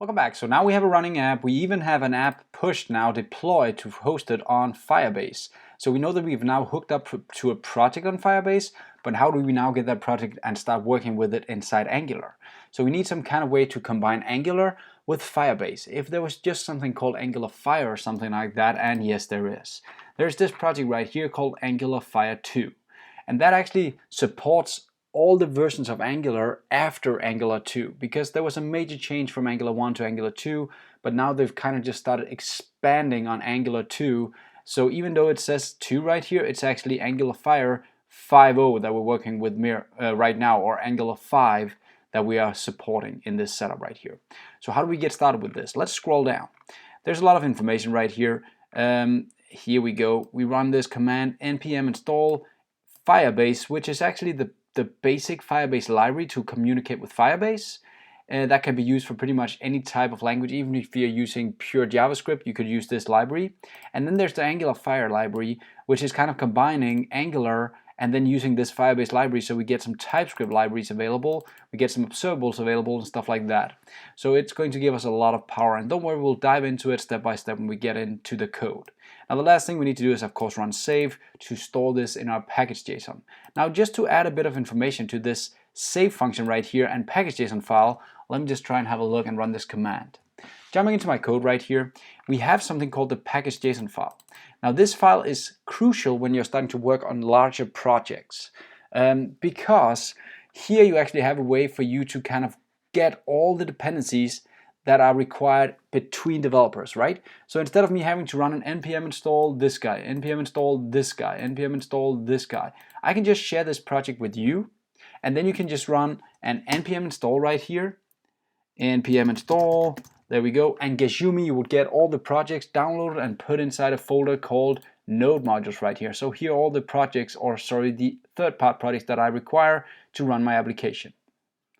Welcome back. So now we have a running app. We even have an app pushed now, deployed to host it on Firebase. So we know that we've now hooked up to a project on Firebase, but how do we now get that project and start working with it inside Angular? So we need some kind of way to combine Angular with Firebase. If there was just something called Angularfire or something like that, and yes, there is. There's this project right here called Angularfire 2. And that actually supports all the versions of Angular after Angular 2, because there was a major change from Angular 1 to Angular 2, but now they've kind of just started expanding on Angular 2. So even though it says 2 right here, it's actually Angularfire 5.0 that we're working with right now, or Angular 5 that we are supporting in this setup right here. So how do we get started with this? Let's scroll down. There's a lot of information right here. Here we go. We run this command npm install Firebase, which is actually the basic Firebase library to communicate with Firebase. That can be used for pretty much any type of language. Even if you're using pure JavaScript, you could use this library. And then there's the Angularfire library, which is kind of combining Angular and then using this Firebase library, so we get some TypeScript libraries available, we get some observables available and stuff like that. So it's going to give us a lot of power, and don't worry, we'll dive into it step by step when we get into the code. Now the last thing we need to do is of course run save to store this in our package.json. Now just to add a bit of information to this save function right here and package.json file, let me just try and have a look and run this command. Jumping into my code right here, we have something called the package.json file. Now this file is crucial when you're starting to work on larger projects, because here you actually have a way for you to kind of get all the dependencies that are required between developers, right? So instead of me having to run an npm install this guy, npm install this guy, npm install this guy, I can just share this project with you, and then you can just run an npm install right here, npm install, there we go, and Geshumi, you would get all the projects downloaded and put inside a folder called node modules right here. So here are all the projects, or sorry, the third-party projects that I require to run my application.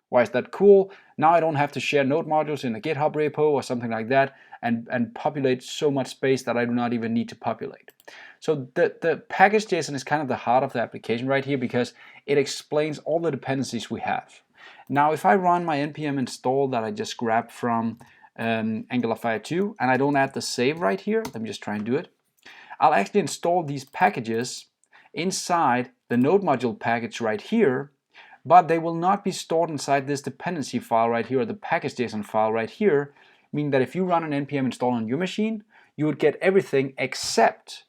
Why is that cool? Now I don't have to share node modules in a GitHub repo or something like that and populate so much space that I do not even need to populate. So the package.json is kind of the heart of the application right here, because it explains all the dependencies we have. Now if I run my npm install that I just grabbed from Angularfire 2, and I don't add the save right here, let me just try and do it, I'll actually install these packages inside the node module package right here, but they will not be stored inside this dependency file right here, or the package.json file right here, meaning that if you run an npm install on your machine, you would get everything except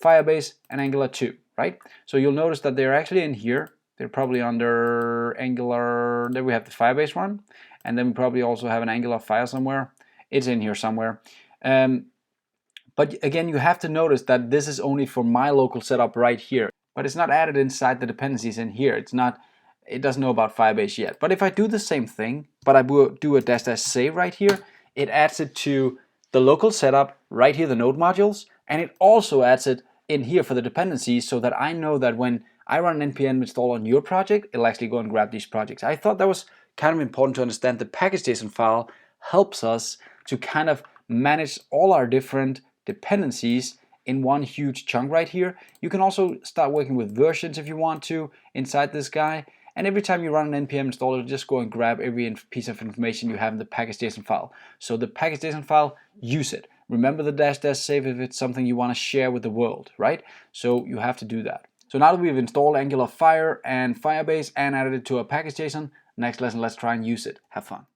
Firebase and Angular 2, right? So you'll notice that they're actually in here. They're probably under Angular. There we have the Firebase one, and then we probably also have an Angular file somewhere. It's in here somewhere. But again, you have to notice that this is only for my local setup right here, but it's not added inside the dependencies in here. It doesn't know about Firebase yet. But if I do the same thing, but I do a -- save right here, it adds it to the local setup right here, the node modules, and it also adds it in here for the dependencies, so that I know that when I run an npm install on your project, it'll actually go and grab these projects. I thought that was kind of important to understand. The package.json file helps us to kind of manage all our different dependencies in one huge chunk right here. You can also start working with versions if you want to inside this guy. And every time you run an npm install, it'll just go and grab every piece of information you have in the package.json file. So the package.json file, use it. Remember the -- save if it's something you want to share with the world, right? So you have to do that. So now that we've installed Angularfire and Firebase and added it to our package.json, next lesson, let's try and use it. Have fun.